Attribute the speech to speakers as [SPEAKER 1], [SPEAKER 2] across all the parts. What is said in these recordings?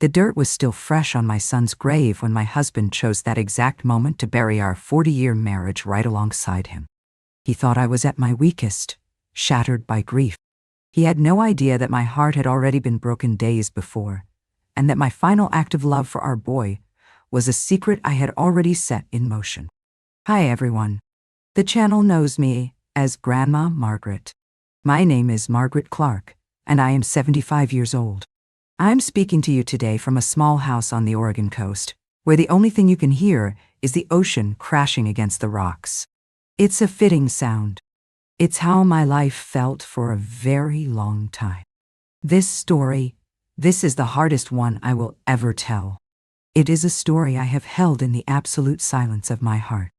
[SPEAKER 1] The dirt was still fresh on my son's grave when my husband chose that exact moment to bury our 40-year marriage right alongside him. He thought I was at my weakest, shattered by grief. He had no idea that my heart had already been broken days before, and that my final act of love for our boy was a secret I had already set in motion. Hi everyone. The channel knows me as Grandma Margaret. My name is Margaret Clark, and I am 75 years old. I'm speaking to you today from a small house on the Oregon coast, where the only thing you can hear is the ocean crashing against the rocks. It's a fitting sound. It's how my life felt for a very long time. This story, this is the hardest one I will ever tell. It is a story I have held in the absolute silence of my heart.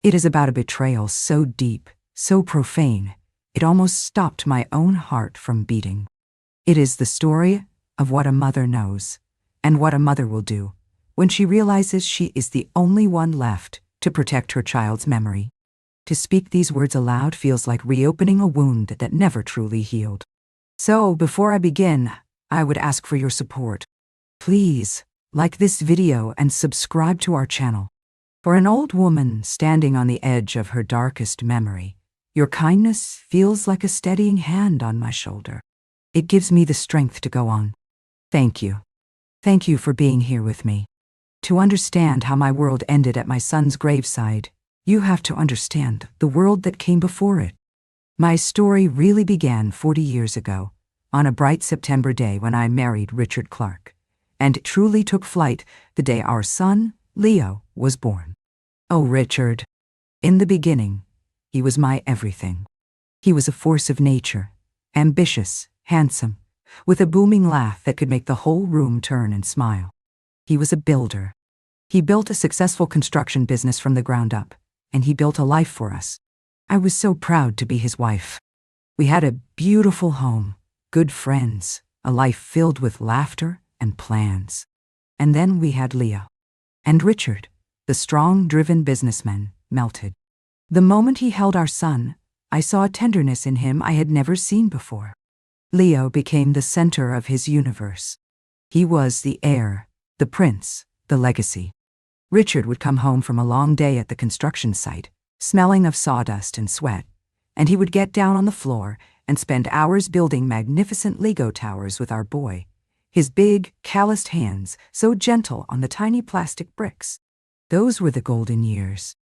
[SPEAKER 1] It is about a betrayal so deep, so profane, it almost stopped my own heart from beating. It is the story of what a mother knows, and what a mother will do when she realizes she is the only one left to protect her child's memory. To speak these words aloud feels like reopening a wound that never truly healed. So, before I begin, I would ask for your support. Please, like this video and subscribe to our channel. For an old woman standing on the edge of her darkest memory, your kindness feels like a steadying hand on my shoulder. It gives me the strength to go on. Thank you. Thank you for being here with me. To understand how my world ended at my son's graveside, you have to understand the world that came before it. My story really began 40 years ago, on a bright September day when I married Richard Clark, and it truly took flight the day our son, Leo, was born. Oh, Richard. In the beginning, he was my everything. He was a force of nature, ambitious, handsome, with a booming laugh that could make the whole room turn and smile. He was a builder. He built a successful construction business from the ground up, and he built a life for us. I was so proud to be his wife. We had a beautiful home, good friends, a life filled with laughter and plans. And then we had Leo. And Richard, the strong, driven businessman, melted. The moment he held our son, I saw a tenderness in him I had never seen before. Leo became the center of his universe. He was the heir, the prince, the legacy. Richard would come home from a long day at the construction site, smelling of sawdust and sweat, and he would get down on the floor and spend hours building magnificent Lego towers with our boy, his big, calloused hands so gentle on the tiny plastic bricks. Those were the golden years.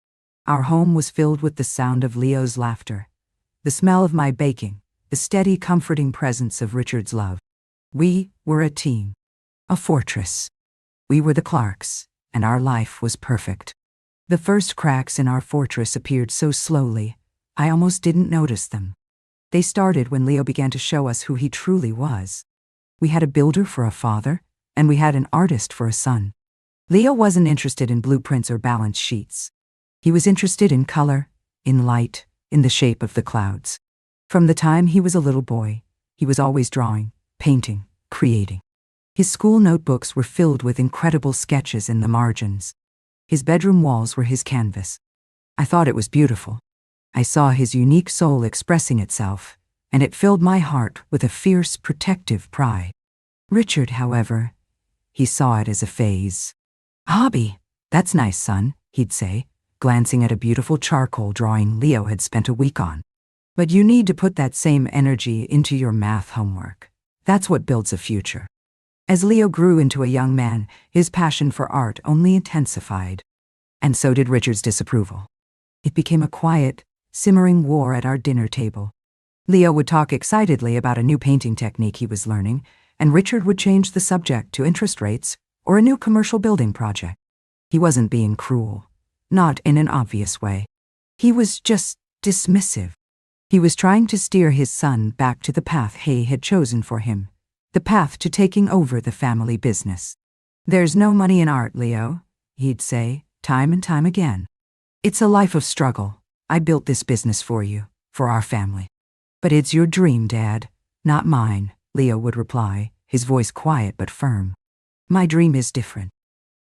[SPEAKER 1] Our home was filled with the sound of Leo's laughter, the smell of my baking, the steady, comforting presence of Richard's love. We were a team, a fortress. We were the Clarks, and our life was perfect. The first cracks in our fortress appeared so slowly, I almost didn't notice them. They started when Leo began to show us who he truly was. We had a builder for a father, and we had an artist for a son. Leo wasn't interested in blueprints or balance sheets. He was interested in color, in light, in the shape of the clouds. From the time he was a little boy, he was always drawing, painting, creating. His school notebooks were filled with incredible sketches in the margins. His bedroom walls were his canvas. I thought it was beautiful. I saw his unique soul expressing itself, and it filled my heart with a fierce, protective pride. Richard, however, he saw it as a phase. "Hobby, that's nice, son," he'd say, glancing at a beautiful charcoal drawing Leo had spent a week on. "But you need to put that same energy into your math homework. That's what builds a future." As Leo grew into a young man, his passion for art only intensified. And so did Richard's disapproval. It became a quiet, simmering war at our dinner table. Leo would talk excitedly about a new painting technique he was learning, and Richard would change the subject to interest rates or a new commercial building project. He wasn't being cruel, not in an obvious way. He was just dismissive. He was trying to steer his son back to the path he had chosen for him, the path to taking over the family business. "There's no money in art, Leo," he'd say, time and time again. "It's a life of struggle. I built this business for you, for our family." "But it's your dream, Dad, not mine," Leo would reply, his voice quiet but firm. "My dream is different."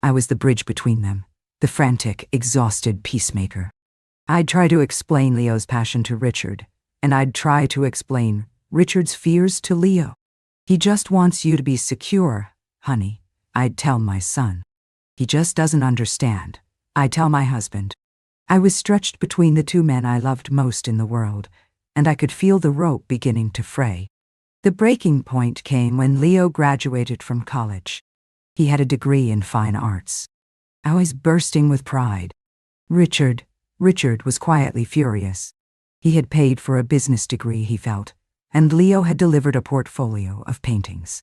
[SPEAKER 1] I was the bridge between them, the frantic, exhausted peacemaker. I'd try to explain Leo's passion to Richard, and I'd try to explain Richard's fears to Leo. "He just wants you to be secure, honey," I'd tell my son. He just doesn't understand. I'd tell my husband. I was stretched between the two men I loved most in the world, and I could feel the rope beginning to fray. The breaking point came when Leo graduated from college. He had a degree in fine arts. I was bursting with pride. Richard was quietly furious. He had paid for a business degree, he felt, and Leo had delivered a portfolio of paintings.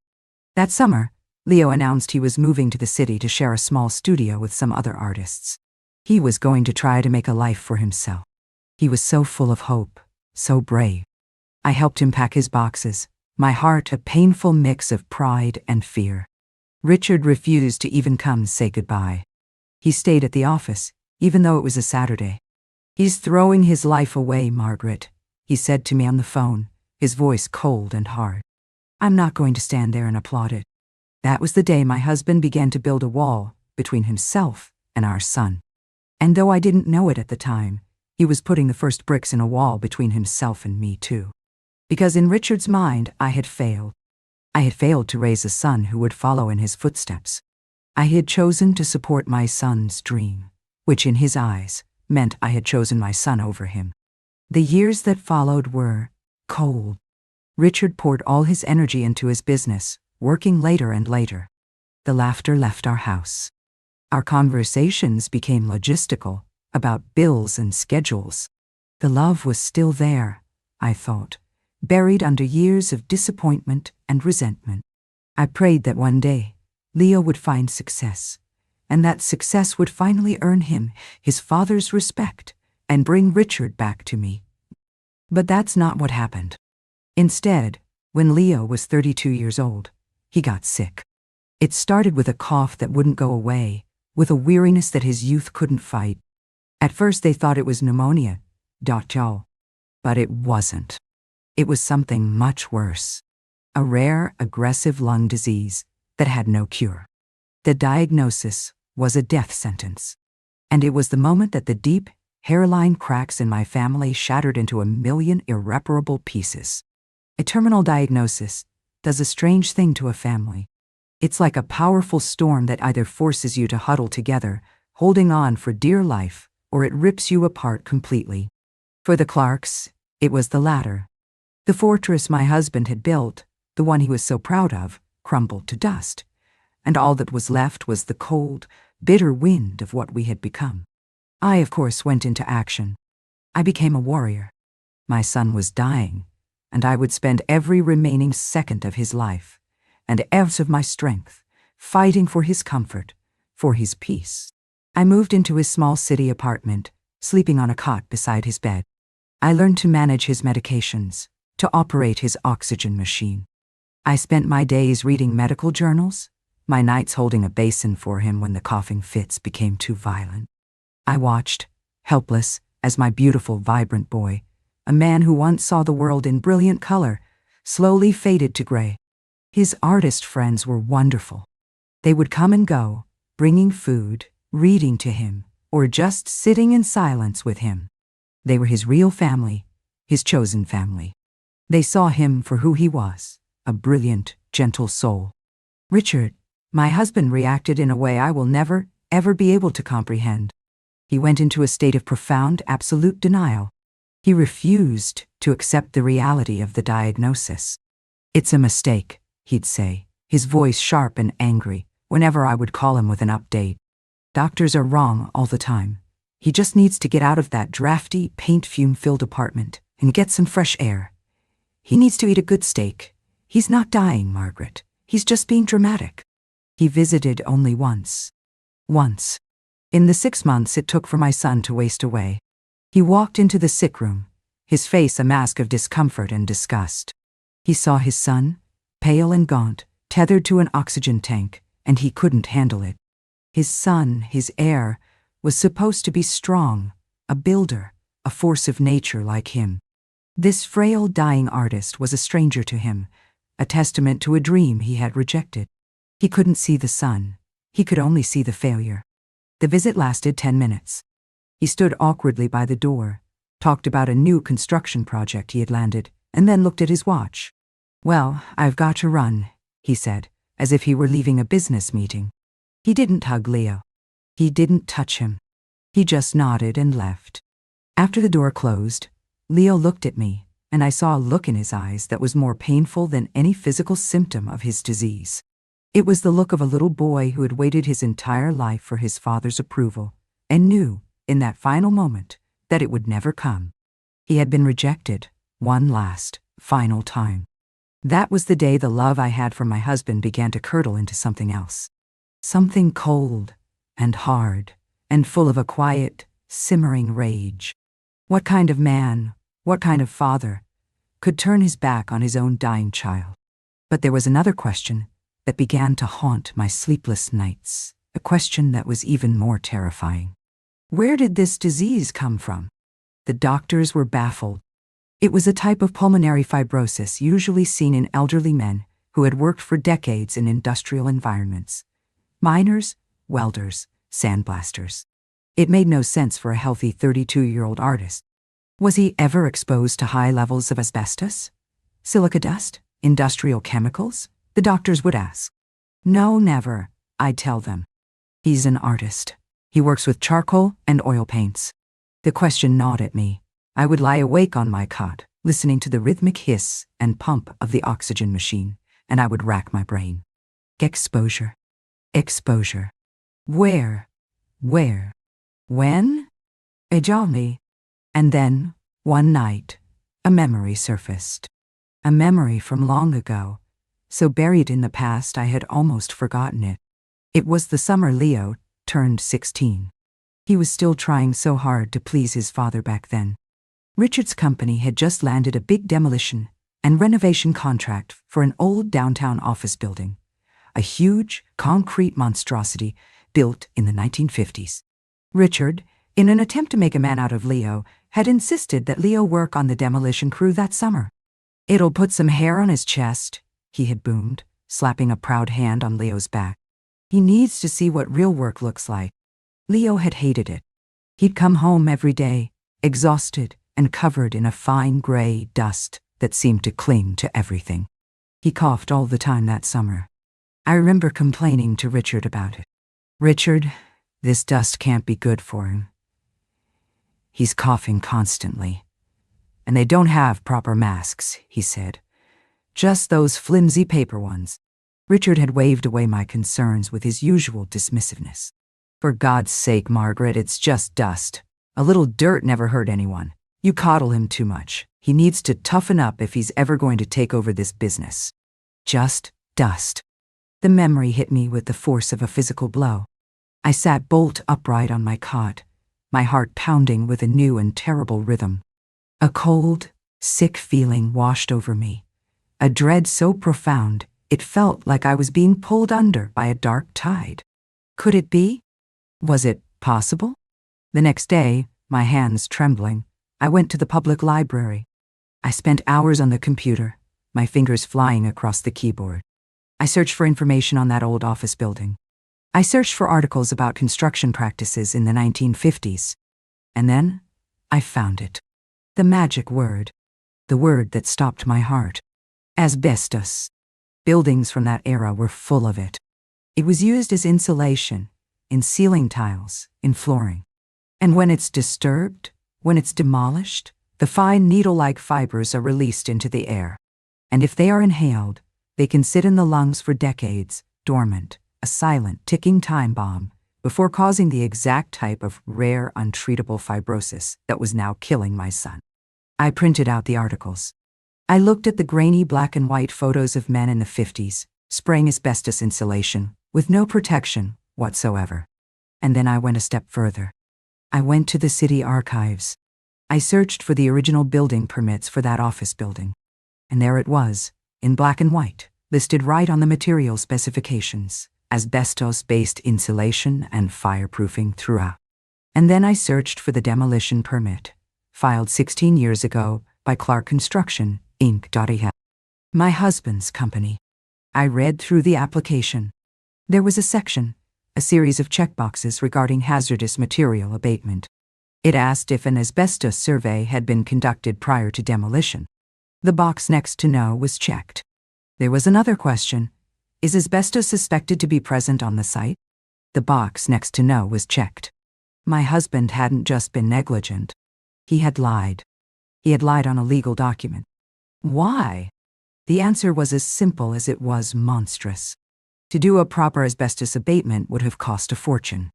[SPEAKER 1] That summer, Leo announced he was moving to the city to share a small studio with some other artists. He was going to try to make a life for himself. He was so full of hope, so brave. I helped him pack his boxes, my heart a painful mix of pride and fear. Richard refused to even come say goodbye. He stayed at the office, even though it was a Saturday. "He's throwing his life away, Margaret," he said to me on the phone, his voice cold and hard. I'm not going to stand there and applaud it. That was the day my husband began to build a wall between himself and our son. And though I didn't know it at the time, he was putting the first bricks in a wall between himself and me too. Because in Richard's mind, I had failed. I had failed to raise a son who would follow in his footsteps. I had chosen to support my son's dream, which in his eyes meant I had chosen my son over him. The years that followed were cold. Richard poured all his energy into his business, working later and later. The laughter left our house. Our conversations became logistical, about bills and schedules. The love was still there, I thought, buried under years of disappointment and resentment. I prayed that one day, Leo would find success, and that success would finally earn him his father's respect and bring Richard back to me. But that's not what happened. Instead, when Leo was 32 years old, he got sick. It started with a cough that wouldn't go away, with a weariness that his youth couldn't fight. At first they thought it was pneumonia, but it wasn't. It was something much worse. A rare, aggressive lung disease that had no cure. The diagnosis was a death sentence. And it was the moment that the deep, hairline cracks in my family shattered into a million irreparable pieces. A terminal diagnosis does a strange thing to a family. It's like a powerful storm that either forces you to huddle together, holding on for dear life, or it rips you apart completely. For the Clarks, it was the latter. The fortress my husband had built, the one he was so proud of, crumbled to dust, and all that was left was the cold, bitter wind of what we had become. I, of course, went into action. I became a warrior. My son was dying, and I would spend every remaining second of his life, and ounce of my strength, fighting for his comfort, for his peace. I moved into his small city apartment, sleeping on a cot beside his bed. I learned to manage his medications, to operate his oxygen machine. I spent my days reading medical journals, my nights holding a basin for him when the coughing fits became too violent. I watched, helpless, as my beautiful, vibrant boy, a man who once saw the world in brilliant color, slowly faded to gray. His artist friends were wonderful. They would come and go, bringing food, reading to him, or just sitting in silence with him. They were his real family, his chosen family. They saw him for who he was, a brilliant, gentle soul. Richard, my husband, reacted in a way I will never, ever be able to comprehend. He went into a state of profound, absolute denial. He refused to accept the reality of the diagnosis. "It's a mistake," he'd say, his voice sharp and angry, whenever I would call him with an update. "Doctors are wrong all the time. He just needs to get out of that drafty, paint fume-filled apartment and get some fresh air. He needs to eat a good steak. He's not dying, Margaret. He's just being dramatic." He visited only once. Once. In the 6 months it took for my son to waste away. He walked into the sick room, his face a mask of discomfort and disgust. He saw his son, pale and gaunt, tethered to an oxygen tank, and he couldn't handle it. His son, his heir, was supposed to be strong, a builder, a force of nature like him. This frail, dying artist was a stranger to him, a testament to a dream he had rejected. He couldn't see the sun. He could only see the failure. The visit lasted 10 minutes. He stood awkwardly by the door, talked about a new construction project he had landed, and then looked at his watch. "Well, I've got to run," he said, as if he were leaving a business meeting. He didn't hug Leo. He didn't touch him. He just nodded and left. After the door closed, Leo looked at me, and I saw a look in his eyes that was more painful than any physical symptom of his disease. It was the look of a little boy who had waited his entire life for his father's approval and knew, in that final moment, that it would never come. He had been rejected, one last, final time. That was the day the love I had for my husband began to curdle into something else. Something cold and hard and full of a quiet, simmering rage. What kind of man, what kind of father, could turn his back on his own dying child? But there was another question that began to haunt my sleepless nights, a question that was even more terrifying. Where did this disease come from? The doctors were baffled. It was a type of pulmonary fibrosis usually seen in elderly men who had worked for decades in industrial environments. Miners, welders, sandblasters. It made no sense for a healthy 32-year-old artist. Was he ever exposed to high levels of asbestos? Silica dust? Industrial chemicals? The doctors would ask. No, never, I'd tell them. He's an artist. He works with charcoal and oil paints. The question gnawed at me. I would lie awake on my cot, listening to the rhythmic hiss and pump of the oxygen machine, and I would rack my brain. Exposure. Exposure. Where? When? Exactly. And then, one night, a memory surfaced. A memory from long ago, so buried in the past I had almost forgotten it. It was the summer Leo turned 16. He was still trying so hard to please his father back then. Richard's company had just landed a big demolition and renovation contract for an old downtown office building, a huge, concrete monstrosity built in the 1950s. Richard, in an attempt to make a man out of Leo, had insisted that Leo work on the demolition crew that summer. It'll put some hair on his chest, he had boomed, slapping a proud hand on Leo's back. He needs to see what real work looks like. Leo had hated it. He'd come home every day, exhausted and covered in a fine gray dust that seemed to cling to everything. He coughed all the time that summer. I remember complaining to Richard about it. Richard, this dust can't be good for him. He's coughing constantly. And they don't have proper masks, he said. Just those flimsy paper ones. Richard had waved away my concerns with his usual dismissiveness. For God's sake, Margaret, it's just dust. A little dirt never hurt anyone. You coddle him too much. He needs to toughen up if he's ever going to take over this business. Just dust. The memory hit me with the force of a physical blow. I sat bolt upright on my cot, my heart pounding with a new and terrible rhythm. A cold, sick feeling washed over me, a dread so profound it felt like I was being pulled under by a dark tide. Could it be? Was it possible? The next day, my hands trembling, I went to the public library. I spent hours on the computer, my fingers flying across the keyboard. I searched for information on that old office building. I searched for articles about construction practices in the 1950s. And then, I found it. The magic word. The word that stopped my heart. Asbestos. Buildings from that era were full of it. It was used as insulation, in ceiling tiles, in flooring. And when it's disturbed, when it's demolished, the fine needle-like fibers are released into the air. And if they are inhaled, they can sit in the lungs for decades, dormant, a silent, ticking time bomb, before causing the exact type of rare, untreatable fibrosis that was now killing my son. I printed out the articles. I looked at the grainy black and white photos of men in the 50s, spraying asbestos insulation, with no protection whatsoever. And then I went a step further. I went to the city archives. I searched for the original building permits for that office building. And there it was, in black and white, listed right on the material specifications, asbestos-based insulation and fireproofing throughout. And then I searched for the demolition permit, filed 16 years ago by Clark Construction, Inc. My husband's company. I read through the application. There was a section, a series of checkboxes regarding hazardous material abatement. It asked if an asbestos survey had been conducted prior to demolition. The box next to no was checked. There was another question. Is asbestos suspected to be present on the site? The box next to no was checked. My husband hadn't just been negligent. He had lied. He had lied on a legal document. Why? The answer was as simple as it was monstrous. To do a proper asbestos abatement would have cost a fortune.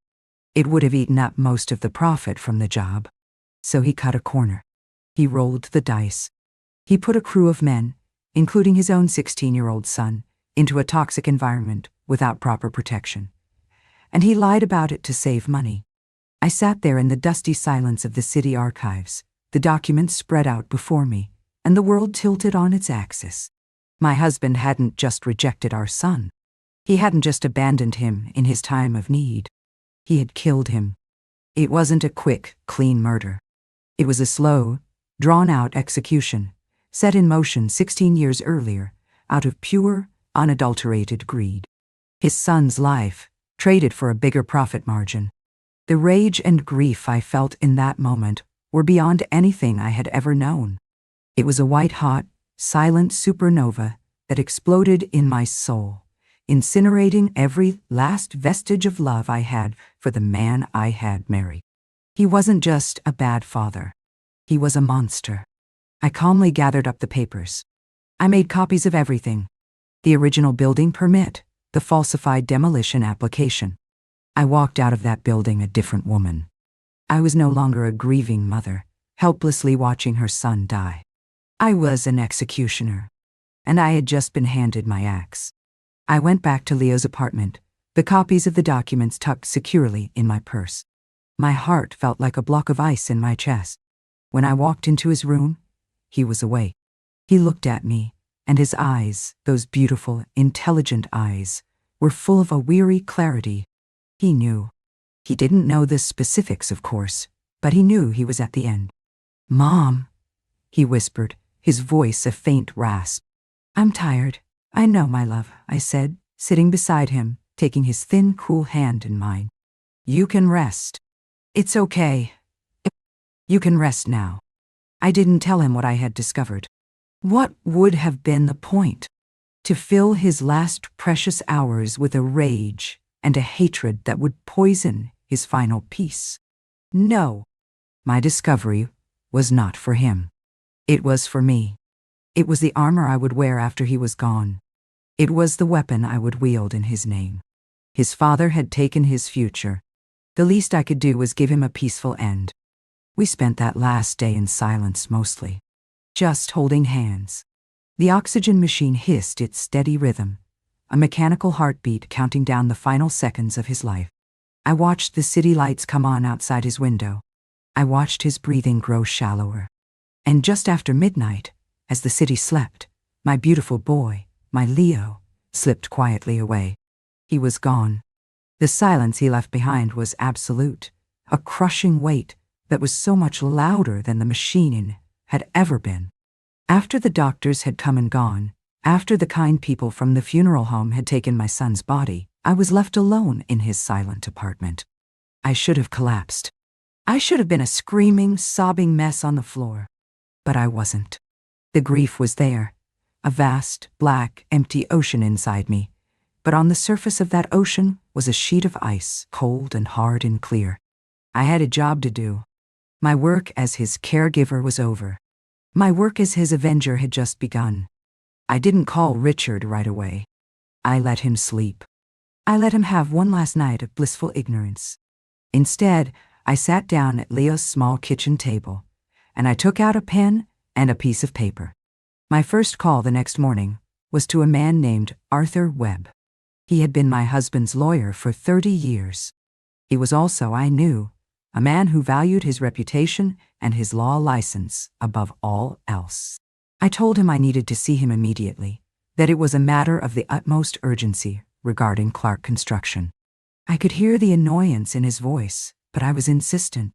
[SPEAKER 1] It would have eaten up most of the profit from the job. So he cut a corner. He rolled the dice. He put a crew of men, including his own 16-year-old son, into a toxic environment without proper protection. And he lied about it to save money. I sat there in the dusty silence of the city archives, the documents spread out before me, and the world tilted on its axis. My husband hadn't just rejected our son. He hadn't just abandoned him in his time of need. He had killed him. It wasn't a quick, clean murder. It was a slow, drawn-out execution, set in motion 16 years earlier, out of pure, unadulterated greed. His son's life, traded for a bigger profit margin. The rage and grief I felt in that moment were beyond anything I had ever known. It was a white-hot, silent supernova that exploded in my soul, incinerating every last vestige of love I had for the man I had married. He wasn't just a bad father. He was a monster. I calmly gathered up the papers. I made copies of everything. The original building permit, the falsified demolition application. I walked out of that building a different woman. I was no longer a grieving mother, helplessly watching her son die. I was an executioner, and I had just been handed my axe. I went back to Leo's apartment, the copies of the documents tucked securely in my purse. My heart felt like a block of ice in my chest. When I walked into his room, he was awake. He looked at me, and his eyes, those beautiful, intelligent eyes, were full of a weary clarity. He knew. He didn't know the specifics, of course, but he knew he was at the end. "Mom," he whispered, his voice a faint rasp. "I'm tired. I know, my love," I said, sitting beside him, taking his thin, cool hand in mine. "You can rest. It's okay. You can rest now." I didn't tell him what I had discovered. What would have been the point? To fill his last precious hours with a rage and a hatred that would poison his final peace? No. My discovery was not for him. It was for me. It was the armor I would wear after he was gone. It was the weapon I would wield in his name. His father had taken his future. The least I could do was give him a peaceful end. We spent that last day in silence mostly, just holding hands. The oxygen machine hissed its steady rhythm, a mechanical heartbeat counting down the final seconds of his life. I watched the city lights come on outside his window. I watched his breathing grow shallower. And just after midnight, as the city slept, my beautiful boy, my Leo, slipped quietly away. He was gone. The silence he left behind was absolute, a crushing weight that was so much louder than the machine had ever been. After the doctors had come and gone, after the kind people from the funeral home had taken my son's body, I was left alone in his silent apartment. I should have collapsed. I should have been a screaming, sobbing mess on the floor. But I wasn't. The grief was there, a vast, black, empty ocean inside me. But on the surface of that ocean was a sheet of ice, cold and hard and clear. I had a job to do. My work as his caregiver was over. My work as his avenger had just begun. I didn't call Richard right away. I let him sleep. I let him have one last night of blissful ignorance. Instead, I sat down at Leo's small kitchen table, and I took out a pen and a piece of paper. My first call the next morning was to a man named Arthur Webb. He had been my husband's lawyer for 30 years. He was also, I knew, a man who valued his reputation and his law license above all else. I told him I needed to see him immediately, that it was a matter of the utmost urgency regarding Clark Construction. I could hear the annoyance in his voice, but I was insistent.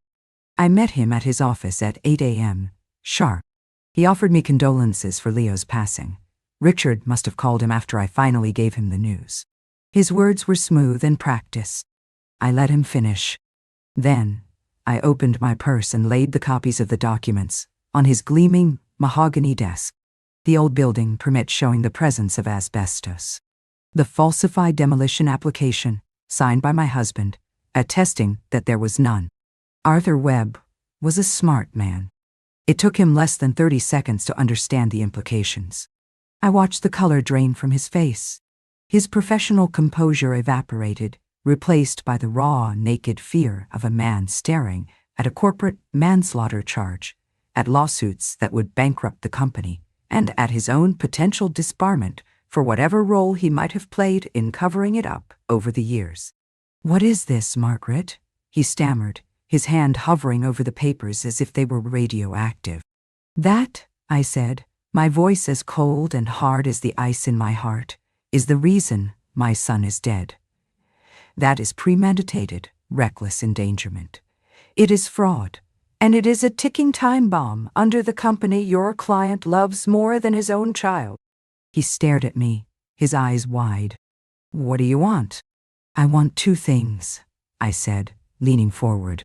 [SPEAKER 1] I met him at his office at 8 a.m., sharp. He offered me condolences for Leo's passing. Richard must have called him after I finally gave him the news. His words were smooth and practiced. I let him finish. Then, I opened my purse and laid the copies of the documents on his gleaming mahogany desk, the old building permit showing the presence of asbestos. The falsified demolition application, signed by my husband, attesting that there was none. Arthur Webb was a smart man. It took him less than 30 seconds to understand the implications. I watched the color drain from his face. His professional composure evaporated, replaced by the raw, naked fear of a man staring at a corporate manslaughter charge, at lawsuits that would bankrupt the company, and at his own potential disbarment for whatever role he might have played in covering it up over the years. "What is this, Margaret?" he stammered, his hand hovering over the papers as if they were radioactive. "That," I said, my voice as cold and hard as the ice in my heart, "is the reason my son is dead. That is premeditated, reckless endangerment. It is fraud, and it is a ticking time bomb under the company your client loves more than his own child." He stared at me, his eyes wide. "What do you want?" "I want two things," I said, leaning forward.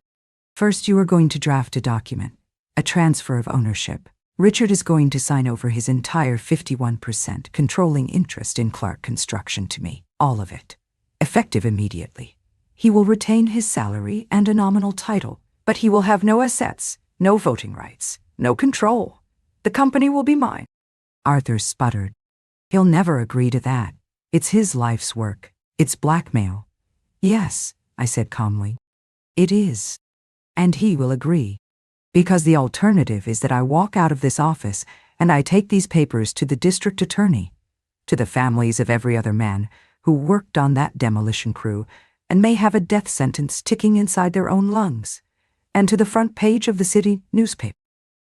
[SPEAKER 1] "First, you are going to draft a document, a transfer of ownership. Richard is going to sign over his entire 51% controlling interest in Clark Construction to me, all of it, effective immediately. He will retain his salary and a nominal title, but he will have no assets, no voting rights, no control. The company will be mine." Arthur sputtered. "He'll never agree to that. It's his life's work. It's blackmail." "Yes," I said calmly. "It is. And he will agree. Because the alternative is that I walk out of this office and I take these papers to the district attorney, to the families of every other man who worked on that demolition crew and may have a death sentence ticking inside their own lungs, and to the front page of the city newspaper.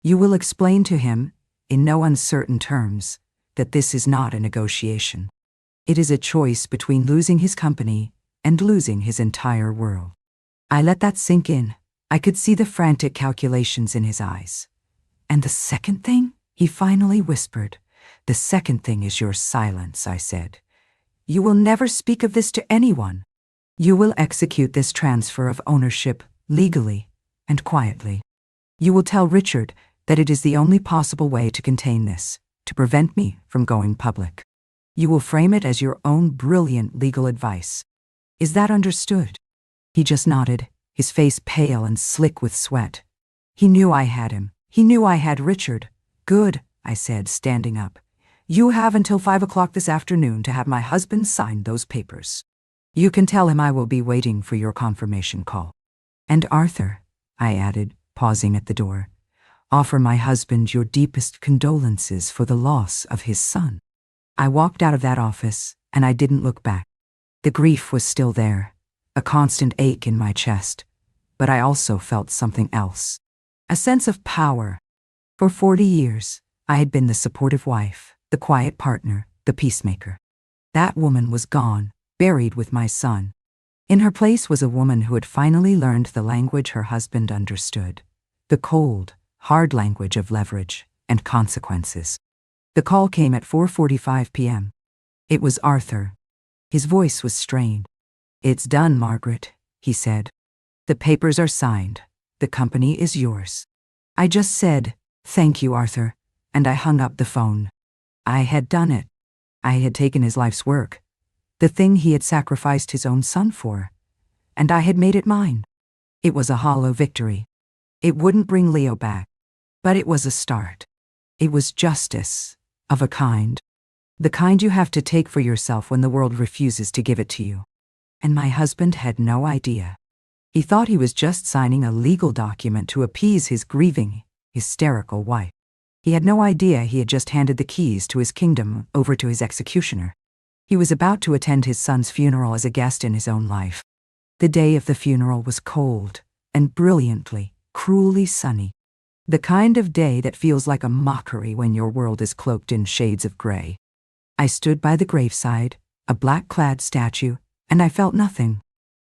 [SPEAKER 1] You will explain to him, in no uncertain terms, that this is not a negotiation. It is a choice between losing his company and losing his entire world." I let that sink in. I could see the frantic calculations in his eyes. "And the second thing?" he finally whispered. "The second thing is your silence," I said. "You will never speak of this to anyone. You will execute this transfer of ownership legally and quietly. You will tell Richard that it is the only possible way to contain this, to prevent me from going public. You will frame it as your own brilliant legal advice. Is that understood?" He just nodded, his face pale and slick with sweat. He knew I had him. He knew I had Richard. "Good," I said, standing up. "You have until 5 o'clock this afternoon to have my husband sign those papers. You can tell him I will be waiting for your confirmation call. And Arthur," I added, pausing at the door, "offer my husband your deepest condolences for the loss of his son." I walked out of that office, and I didn't look back. The grief was still there, a constant ache in my chest, but I also felt something else, a sense of power. For 40 years, I had been the supportive wife, the quiet partner, the peacemaker. That woman was gone, buried with my son. In her place was a woman who had finally learned the language her husband understood, the cold, hard language of leverage and consequences. The call came at 4:45 p.m. It was Arthur. His voice was strained. "It's done, Margaret," he said. "The papers are signed. The company is yours." I just said, "Thank you, Arthur," and I hung up the phone. I had done it. I had taken his life's work, the thing he had sacrificed his own son for, and I had made it mine. It was a hollow victory. It wouldn't bring Leo back, but it was a start. It was justice, of a kind. The kind you have to take for yourself when the world refuses to give it to you. And my husband had no idea. He thought he was just signing a legal document to appease his grieving, hysterical wife. He had no idea he had just handed the keys to his kingdom over to his executioner. He was about to attend his son's funeral as a guest in his own life. The day of the funeral was cold and brilliantly, cruelly sunny. The kind of day that feels like a mockery when your world is cloaked in shades of gray. I stood by the graveside, a black-clad statue, and I felt nothing.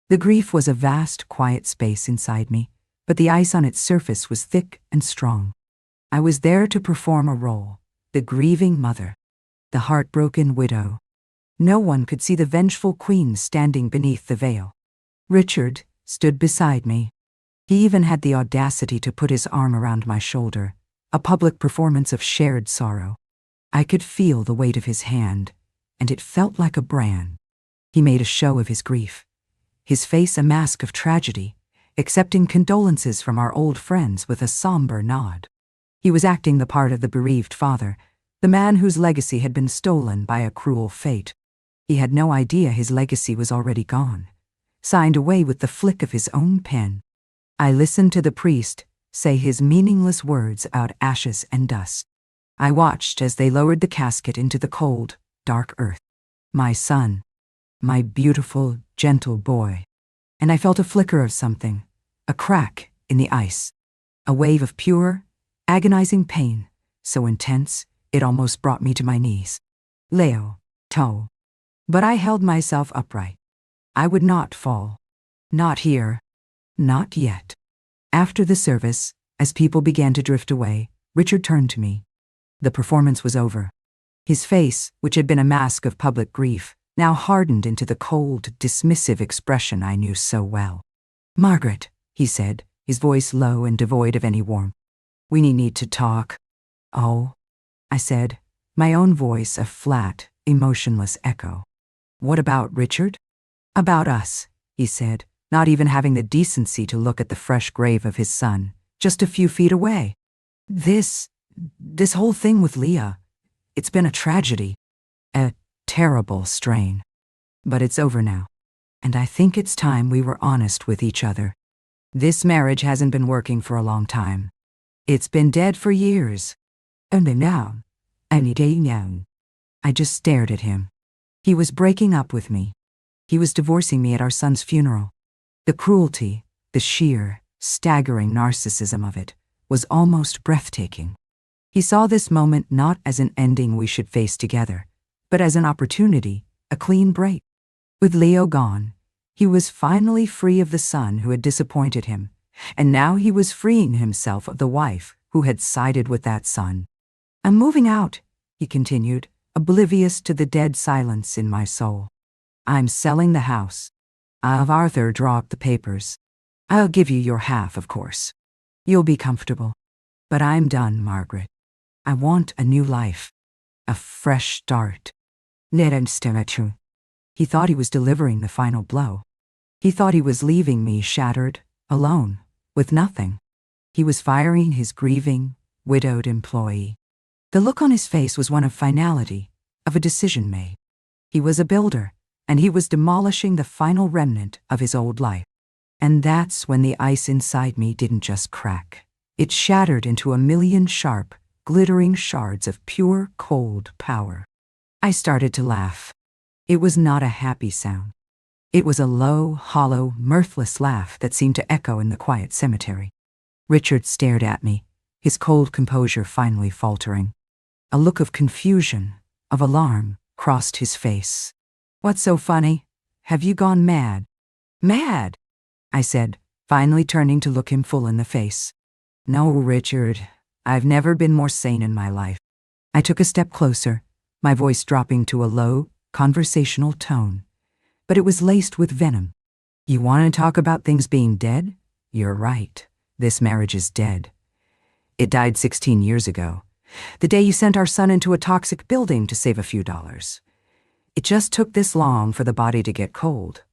[SPEAKER 1] The grief was a vast, quiet space inside me, but the ice on its surface was thick and strong. I was there to perform a role, the grieving mother, the heartbroken widow. No one could see the vengeful queen standing beneath the veil. Richard stood beside me. He even had the audacity to put his arm around my shoulder, a public performance of shared sorrow. I could feel the weight of his hand, and it felt like a brand. He made a show of his grief, his face a mask of tragedy, accepting condolences from our old friends with a somber nod. He was acting the part of the bereaved father, the man whose legacy had been stolen by a cruel fate. He had no idea his legacy was already gone, signed away with the flick of his own pen. I listened to the priest say his meaningless words about ashes and dust. I watched as they lowered the casket into the cold, dark earth. My son, my beautiful, gentle boy. And I felt a flicker of something, a crack in the ice, a wave of pure, agonizing pain, so intense it almost brought me to my knees. Leo, toe. But I held myself upright. I would not fall. Not here. Not yet. After the service, as people began to drift away, Richard turned to me. The performance was over. His face, which had been a mask of public grief, now hardened into the cold, dismissive expression I knew so well. "Margaret," he said, his voice low and devoid of any warmth. "We need to talk." "Oh," I said, my own voice a flat, emotionless echo. "What about Richard?" "About us," he said, not even having the decency to look at the fresh grave of his son, just a few feet away. This whole thing with Leah, it's been a tragedy. A terrible strain. But it's over now. And I think it's time we were honest with each other. This marriage hasn't been working for a long time. It's been dead for years. And now, any day now." I just stared at him. He was breaking up with me. He was divorcing me at our son's funeral. The cruelty, the sheer, staggering narcissism of it, was almost breathtaking. He saw this moment not as an ending we should face together, but as an opportunity, a clean break. With Leo gone, he was finally free of the son who had disappointed him, and now he was freeing himself of the wife who had sided with that son. "I'm moving out," he continued, oblivious to the dead silence in my soul. "I'm selling the house. I'll have Arthur draw up the papers. I'll give you your half, of course. You'll be comfortable. But I'm done, Margaret. I want a new life. A fresh start." He thought he was delivering the final blow. He thought he was leaving me shattered, alone, with nothing. He was firing his grieving, widowed employee. The look on his face was one of finality, of a decision made. He was a builder, and he was demolishing the final remnant of his old life. And that's when the ice inside me didn't just crack. It shattered into a million sharp, glittering shards of pure, cold power. I started to laugh. It was not a happy sound. It was a low, hollow, mirthless laugh that seemed to echo in the quiet cemetery. Richard stared at me, his cold composure finally faltering. A look of confusion, of alarm, crossed his face. "What's so funny? Have you gone mad?" "Mad?" I said, finally turning to look him full in the face. "No, Richard, I've never been more sane in my life." I took a step closer, my voice dropping to a low, conversational tone, but it was laced with venom. "You want to talk about things being dead? You're right. This marriage is dead. It died 16 years ago, the day you sent our son into a toxic building to save a few dollars. It just took this long for the body to get cold."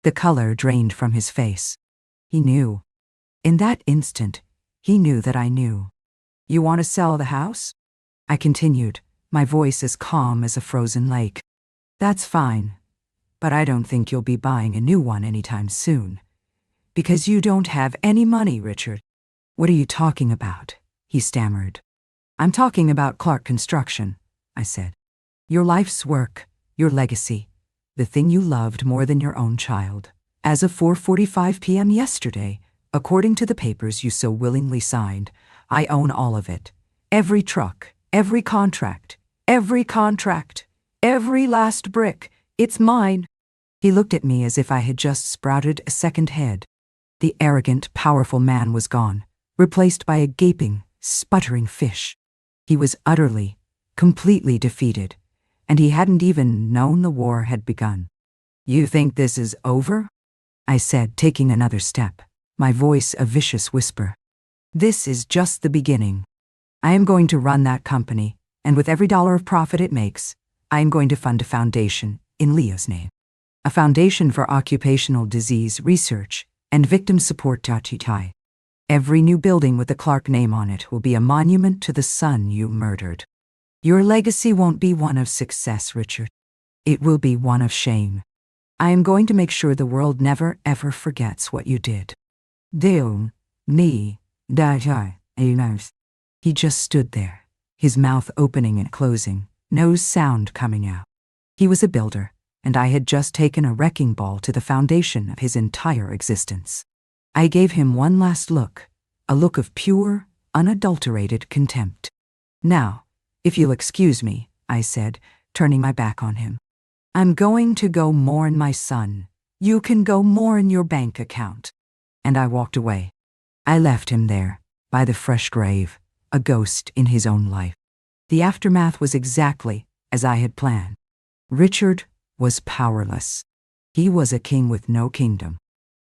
[SPEAKER 1] The color drained from his face. He knew. In that instant, he knew that I knew. "You want to sell the house?" I continued, my voice as calm as a frozen lake. "That's fine, but I don't think you'll be buying a new one anytime soon. Because you don't have any money, Richard." "What are you talking about?" he stammered. "I'm talking about Clark Construction," I said. "Your life's work, your legacy, the thing you loved more than your own child. As of 4:45 p.m. yesterday, according to the papers you so willingly signed, I own all of it. Every truck, every contract, every last brick. It's mine." He looked at me as if I had just sprouted a second head. The arrogant, powerful man was gone, replaced by a gaping, sputtering fish. He was utterly, completely defeated, and he hadn't even known the war had begun. "You think this is over?" I said, taking another step, my voice a vicious whisper. "This is just the beginning. I am going to run that company, and with every dollar of profit it makes, I am going to fund a foundation in Leo's name. A foundation for occupational disease research and victim support. Every new building with the Clark name on it will be a monument to the son you murdered. Your legacy won't be one of success, Richard. It will be one of shame. I am going to make sure the world never ever forgets what you did. Deon, me, He just stood there, his mouth opening and closing, no sound coming out. He was a builder, and I had just taken a wrecking ball to the foundation of his entire existence. I gave him one last look, a look of pure, unadulterated contempt. Now, if you'll excuse me, I said, turning my back on him. I'm going to go mourn my son. You can go mourn your bank account. And I walked away. I left him there, by the fresh grave, a ghost in his own life. The aftermath was exactly as I had planned. Richard was powerless. He was a king with no kingdom.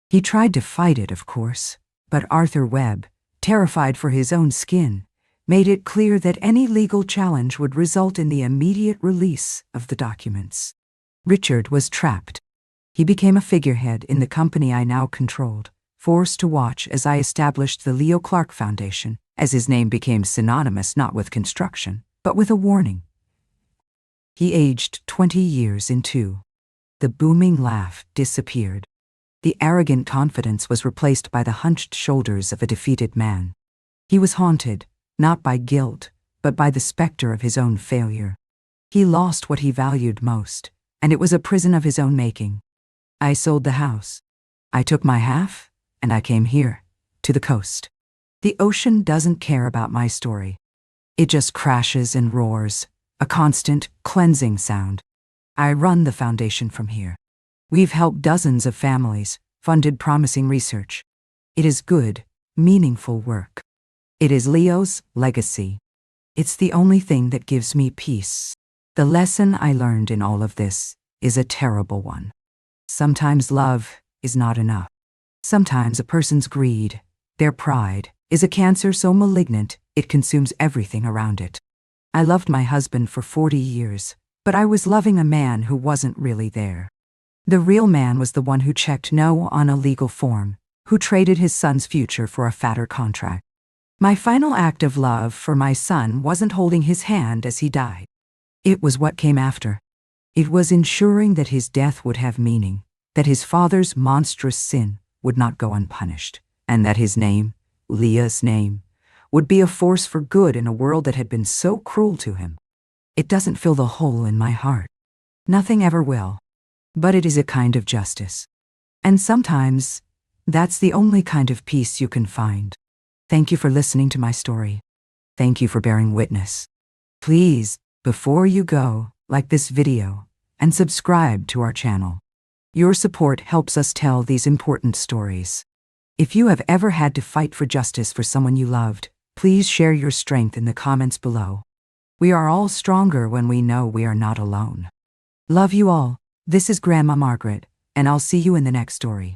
[SPEAKER 1] He tried to fight it, of course, but Arthur Webb, terrified for his own skin, made it clear that any legal challenge would result in the immediate release of the documents. Richard was trapped. He became a figurehead in the company I now controlled, forced to watch as I established the Leo Clark Foundation, as his name became synonymous not with construction, but with a warning. He aged 20 years in 2. The booming laugh disappeared. The arrogant confidence was replaced by the hunched shoulders of a defeated man. He was haunted, not by guilt, but by the specter of his own failure. He lost what he valued most, and it was a prison of his own making. I sold the house. I took my half, and I came here, to the coast. The ocean doesn't care about my story. It just crashes and roars, a constant, cleansing sound. I run the foundation from here. We've helped dozens of families, funded promising research. It is good, meaningful work. It is Leo's legacy. It's the only thing that gives me peace. The lesson I learned in all of this is a terrible one. Sometimes love is not enough. Sometimes a person's greed, their pride, is a cancer so malignant it consumes everything around it. I loved my husband for 40 years, but I was loving a man who wasn't really there. The real man was the one who checked no on a legal form, who traded his son's future for a fatter contract. My final act of love for my son wasn't holding his hand as he died. It was what came after. It was ensuring that his death would have meaning, that his father's monstrous sin would not go unpunished, and that his name, Leah's name, would be a force for good in a world that had been so cruel to him. It doesn't fill the hole in my heart. Nothing ever will. But it is a kind of justice. And sometimes, that's the only kind of peace you can find. Thank you for listening to my story. Thank you for bearing witness. Please, before you go, like this video and subscribe to our channel. Your support helps us tell these important stories. If you have ever had to fight for justice for someone you loved, please share your strength in the comments below. We are all stronger when we know we are not alone. Love you all. This is Grandma Margaret, and I'll see you in the next story.